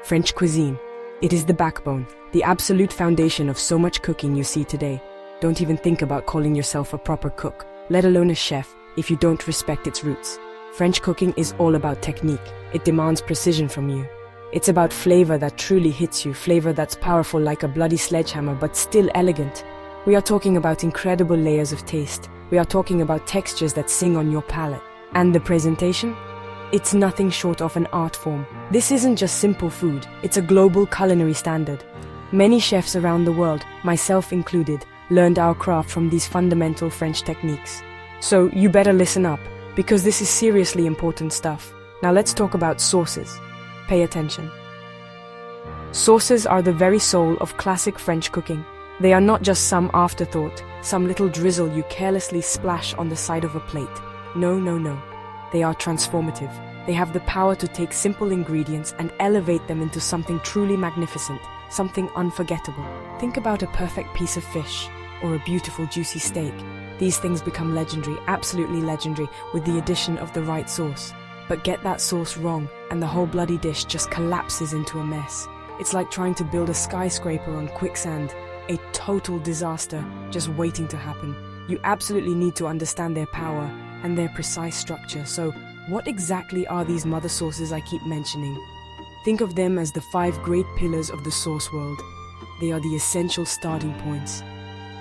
French cuisine. It is the backbone, the absolute foundation of so much cooking you see today. Don't even think about calling yourself a proper cook, let alone a chef, if you don't respect its roots. French cooking is all about technique. It demands precision from you. It's about flavor that truly hits you, flavor that's powerful like a bloody sledgehammer but still elegant. We are talking about incredible layers of taste. We are talking about textures that sing on your palate. And the presentation? It's nothing short of an art form. This isn't just simple food, it's a global culinary standard. Many chefs around the world, myself included, learned our craft from these fundamental French techniques. So you better listen up, because this is seriously important stuff. Now let's talk about sauces. Pay attention. Sauces are the very soul of classic French cooking. They are not just some afterthought, some little drizzle you carelessly splash on the side of a plate. No, no, no. They are transformative. They have the power to take simple ingredients and elevate them into something truly magnificent, something unforgettable. Think about a perfect piece of fish, or a beautiful juicy steak. These things become legendary, absolutely legendary, with the addition of the right sauce. But get that sauce wrong, and the whole bloody dish just collapses into a mess. It's like trying to build a skyscraper on quicksand, a total disaster just waiting to happen. You absolutely need to understand their power and their precise structure. So, what exactly are these mother sauces I keep mentioning? Think of them as the 5 great pillars of the sauce world. They are the essential starting points.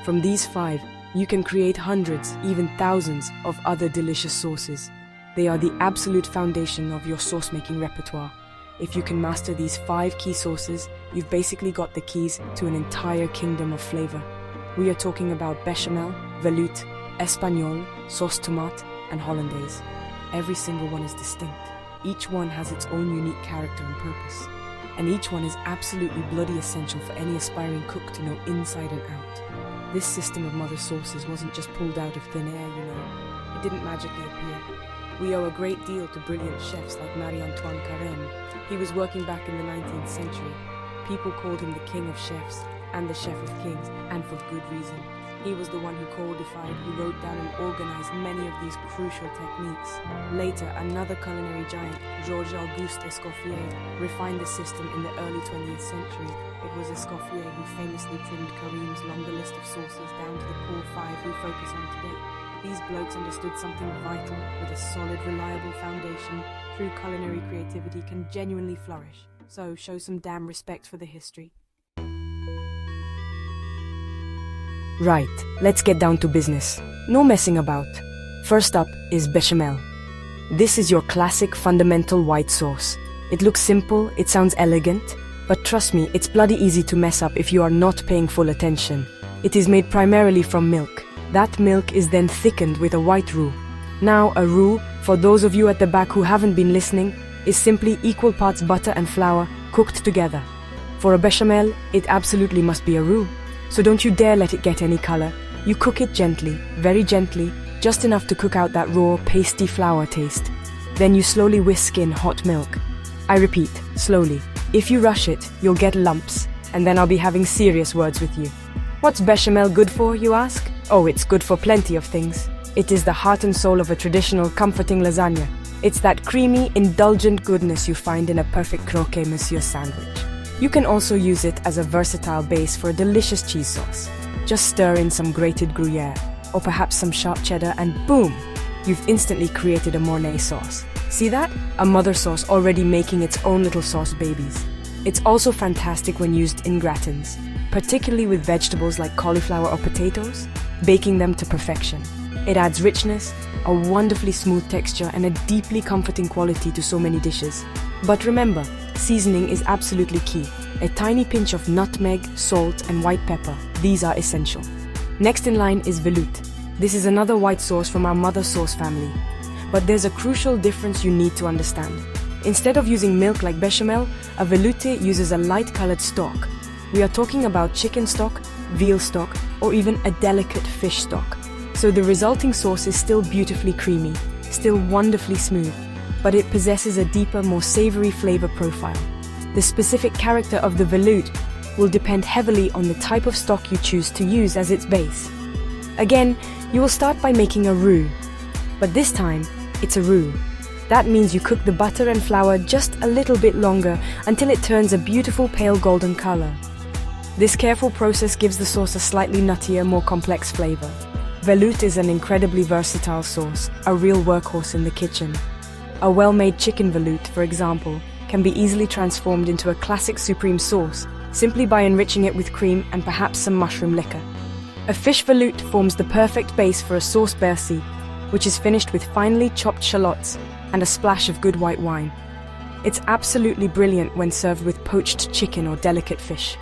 From these 5, you can create hundreds, even thousands of other delicious sauces. They are the absolute foundation of your sauce-making repertoire. If you can master these 5 key sauces, you've basically got the keys to an entire kingdom of flavor. We are talking about bechamel, veloute, espagnole, sauce tomate, and hollandaise. Every single one is distinct. Each one has its own unique character and purpose. And each one is absolutely bloody essential for any aspiring cook to know inside and out. This system of mother sauces wasn't just pulled out of thin air, you know. It didn't magically appear. We owe a great deal to brilliant chefs like Marie-Antoine Carême. He was working back in the 19th century. People called him the king of chefs and the chef of kings, and for good reason. He was the one who codified, who wrote down and organized many of these crucial techniques. Later, another culinary giant, Georges-Auguste Escoffier, refined the system in the early 20th century. It was Escoffier who famously trimmed Carême's longer list of sauces down to the core 5 we focus on today. These blokes understood something vital. With a solid, reliable foundation, true culinary creativity can genuinely flourish. So show some damn respect for the history. Right, let's get down to business. No messing about. First up is bechamel. This is your classic fundamental white sauce. It looks simple, it sounds elegant, but trust me, it's bloody easy to mess up if you are not paying full attention. It is made primarily from milk. That milk is then thickened with a white roux. Now, a roux, for those of you at the back who haven't been listening, is simply equal parts butter and flour cooked together. For a bechamel, it absolutely must be a roux. So don't you dare let it get any color. You cook it gently, very gently, just enough to cook out that raw, pasty flour taste. Then you slowly whisk in hot milk. I repeat, slowly. If you rush it, you'll get lumps, and then I'll be having serious words with you. What's bechamel good for, you ask? Oh, it's good for plenty of things. It is the heart and soul of a traditional, comforting lasagna. It's that creamy, indulgent goodness you find in a perfect croquet monsieur sandwich. You can also use it as a versatile base for a delicious cheese sauce. Just stir in some grated Gruyere, or perhaps some sharp cheddar, and boom! You've instantly created a Mornay sauce. See that? A mother sauce already making its own little sauce babies. It's also fantastic when used in gratins, particularly with vegetables like cauliflower or potatoes, baking them to perfection. It adds richness, a wonderfully smooth texture, and a deeply comforting quality to so many dishes. But remember, seasoning is absolutely key. A tiny pinch of nutmeg, salt, and white pepper. These are essential. Next in line is veloute. This is another white sauce from our mother sauce family. But there's a crucial difference you need to understand. Instead of using milk like bechamel, a veloute uses a light-colored stock. We are talking about chicken stock, veal stock, or even a delicate fish stock. So the resulting sauce is still beautifully creamy, still wonderfully smooth, but it possesses a deeper, more savory flavor profile. The specific character of the veloute will depend heavily on the type of stock you choose to use as its base. Again, you will start by making a roux, but this time, it's a roux. That means you cook the butter and flour just a little bit longer until it turns a beautiful pale golden color. This careful process gives the sauce a slightly nuttier, more complex flavor. Veloute is an incredibly versatile sauce, a real workhorse in the kitchen. A well-made chicken veloute, for example, can be easily transformed into a classic supreme sauce simply by enriching it with cream and perhaps some mushroom liquor. A fish veloute forms the perfect base for a sauce bercy, which is finished with finely chopped shallots and a splash of good white wine. It's absolutely brilliant when served with poached chicken or delicate fish.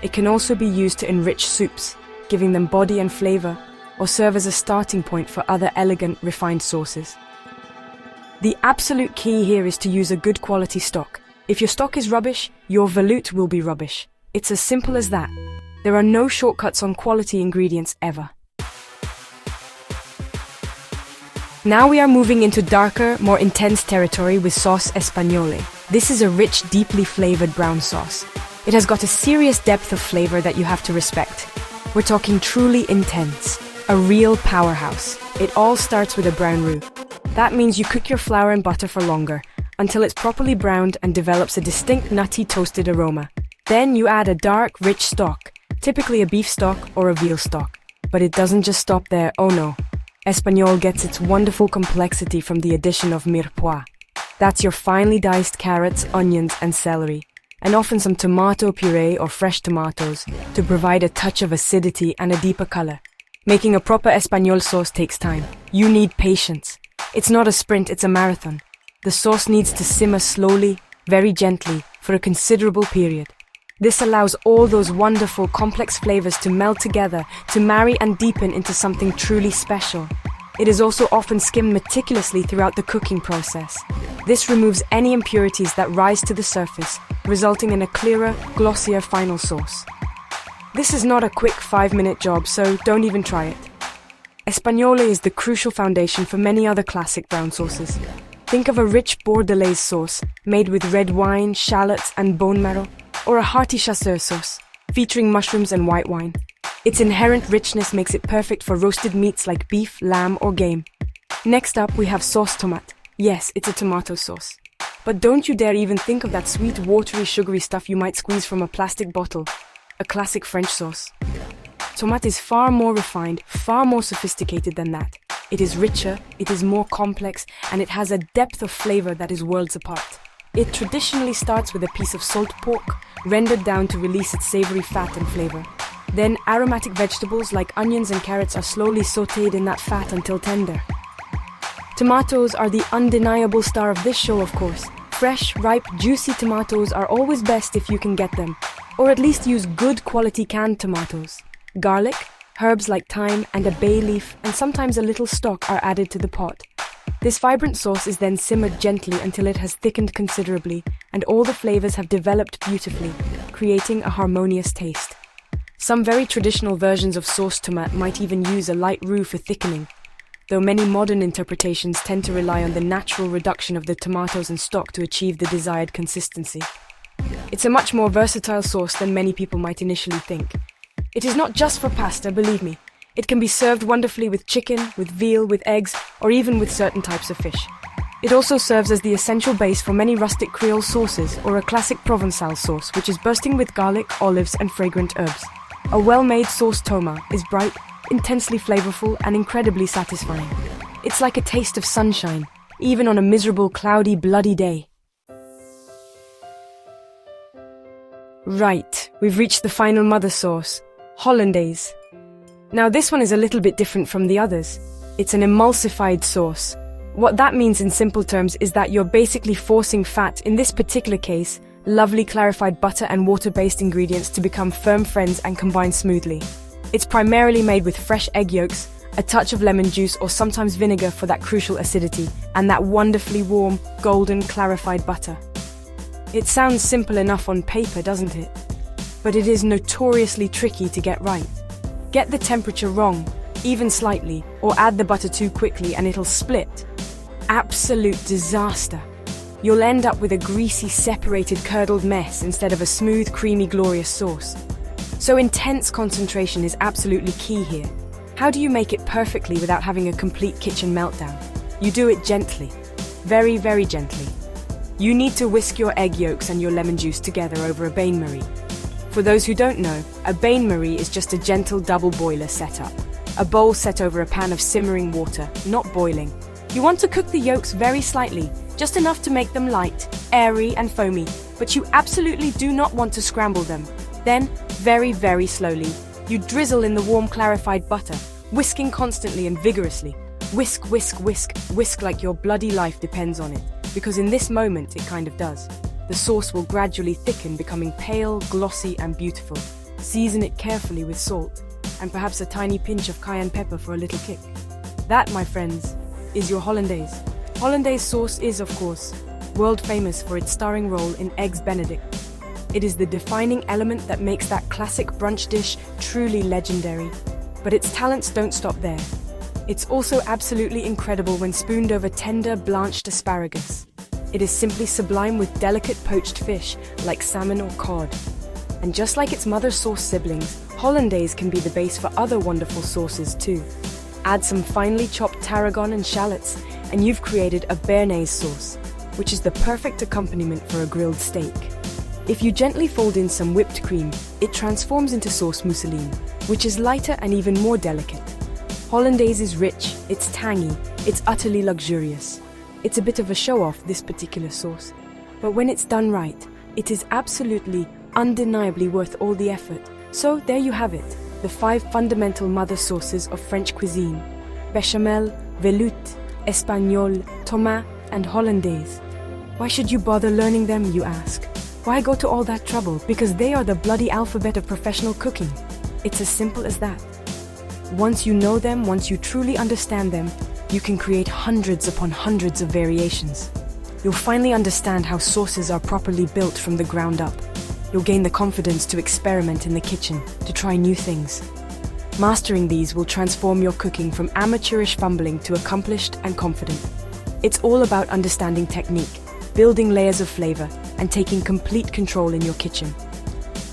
It can also be used to enrich soups, giving them body and flavor, or serve as a starting point for other elegant, refined sauces. The absolute key here is to use a good quality stock. If your stock is rubbish, your veloute will be rubbish. It's as simple as that. There are no shortcuts on quality ingredients ever. Now we are moving into darker, more intense territory with sauce espagnole. This is a rich, deeply flavored brown sauce. It has got a serious depth of flavor that you have to respect. We're talking truly intense, a real powerhouse. It all starts with a brown roux. That means you cook your flour and butter for longer, until it's properly browned and develops a distinct nutty toasted aroma. Then you add a dark, rich stock, typically a beef stock or a veal stock. But it doesn't just stop there, oh no. Espagnole gets its wonderful complexity from the addition of mirepoix. That's your finely diced carrots, onions, and celery, and often some tomato puree or fresh tomatoes to provide a touch of acidity and a deeper color. Making a proper espagnole sauce takes time. You need patience. It's not a sprint, it's a marathon. The sauce needs to simmer slowly, very gently, for a considerable period. This allows all those wonderful, complex flavors to meld together, to marry and deepen into something truly special. It is also often skimmed meticulously throughout the cooking process. This removes any impurities that rise to the surface, resulting in a clearer, glossier final sauce. This is not a quick 5-minute job, so don't even try it. Espagnole is the crucial foundation for many other classic brown sauces. Think of a rich bordelaise sauce made with red wine, shallots, and bone marrow, or a hearty chasseur sauce, featuring mushrooms and white wine. Its inherent richness makes it perfect for roasted meats like beef, lamb, or game. Next up, we have sauce tomate. Yes, it's a tomato sauce. But don't you dare even think of that sweet, watery, sugary stuff you might squeeze from a plastic bottle. A classic French sauce. Tomate is far more refined, far more sophisticated than that. It is richer, it is more complex, and it has a depth of flavor that is worlds apart. It traditionally starts with a piece of salt pork, rendered down to release its savory fat and flavor. Then aromatic vegetables like onions and carrots are slowly sautéed in that fat until tender. Tomatoes are the undeniable star of this show, of course. Fresh, ripe, juicy tomatoes are always best if you can get them, or at least use good quality canned tomatoes. Garlic, herbs like thyme, and a bay leaf, and sometimes a little stock are added to the pot. This vibrant sauce is then simmered gently until it has thickened considerably and all the flavors have developed beautifully, creating a harmonious taste. Some very traditional versions of sauce tomate might even use a light roux for thickening, though many modern interpretations tend to rely on the natural reduction of the tomatoes and stock to achieve the desired consistency. It's a much more versatile sauce than many people might initially think. It is not just for pasta, believe me. It can be served wonderfully with chicken, with veal, with eggs, or even with certain types of fish. It also serves as the essential base for many rustic Creole sauces or a classic Provençal sauce, which is bursting with garlic, olives, and fragrant herbs. A well-made sauce toma is bright, intensely flavorful, and incredibly satisfying. It's like a taste of sunshine, even on a miserable, cloudy, bloody day. Right, we've reached the final mother sauce, Hollandaise. Now this one is a little bit different from the others. It's an emulsified sauce. What that means in simple terms is that you're basically forcing fat, in this particular case, lovely clarified butter and water-based ingredients to become firm friends and combine smoothly. It's primarily made with fresh egg yolks, a touch of lemon juice or sometimes vinegar for that crucial acidity, and that wonderfully warm, golden, clarified butter. It sounds simple enough on paper, doesn't it? But it is notoriously tricky to get right. Get the temperature wrong, even slightly, or add the butter too quickly and it'll split. Absolute disaster. You'll end up with a greasy, separated, curdled mess instead of a smooth, creamy, glorious sauce. So intense concentration is absolutely key here. How do you make it perfectly without having a complete kitchen meltdown? You do it gently. very, very gently. You need to whisk your egg yolks and your lemon juice together over a bain-marie. For those who don't know, a bain-marie is just a gentle double boiler setup. A bowl set over a pan of simmering water, not boiling. You want to cook the yolks very slightly, just enough to make them light, airy and foamy, but you absolutely do not want to scramble them. Then, very, very slowly, you drizzle in the warm clarified butter, whisking constantly and vigorously. Whisk, whisk, whisk, whisk like your bloody life depends on it, because in this moment it kind of does. The sauce will gradually thicken, becoming pale, glossy and beautiful. Season it carefully with salt, and perhaps a tiny pinch of cayenne pepper for a little kick. That, my friends, is your hollandaise. Hollandaise sauce is, of course, world famous for its starring role in Eggs Benedict. It is the defining element that makes that classic brunch dish truly legendary. But its talents don't stop there. It's also absolutely incredible when spooned over tender, blanched asparagus. It is simply sublime with delicate poached fish like salmon or cod. And just like its mother sauce siblings, hollandaise can be the base for other wonderful sauces too. Add some finely chopped tarragon and shallots, and you've created a béarnaise sauce, which is the perfect accompaniment for a grilled steak. If you gently fold in some whipped cream, it transforms into sauce mousseline, which is lighter and even more delicate. Hollandaise is rich, it's tangy, it's utterly luxurious. It's a bit of a show-off, this particular sauce. But when it's done right, it is absolutely, undeniably worth all the effort. So there you have it, the 5 fundamental mother sauces of French cuisine: bechamel, veloute, espagnole, tomate, and hollandaise. Why should you bother learning them, you ask? Why go to all that trouble? Because they are the bloody alphabet of professional cooking. It's as simple as that. Once you know them, once you truly understand them, you can create hundreds upon hundreds of variations. You'll finally understand how sauces are properly built from the ground up. You'll gain the confidence to experiment in the kitchen, to try new things. Mastering these will transform your cooking from amateurish fumbling to accomplished and confident. It's all about understanding technique, building layers of flavor, and taking complete control in your kitchen.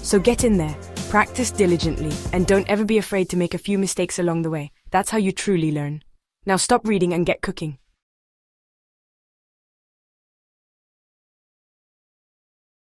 So get in there, practice diligently, and don't ever be afraid to make a few mistakes along the way. That's how you truly learn. Now stop reading and get cooking.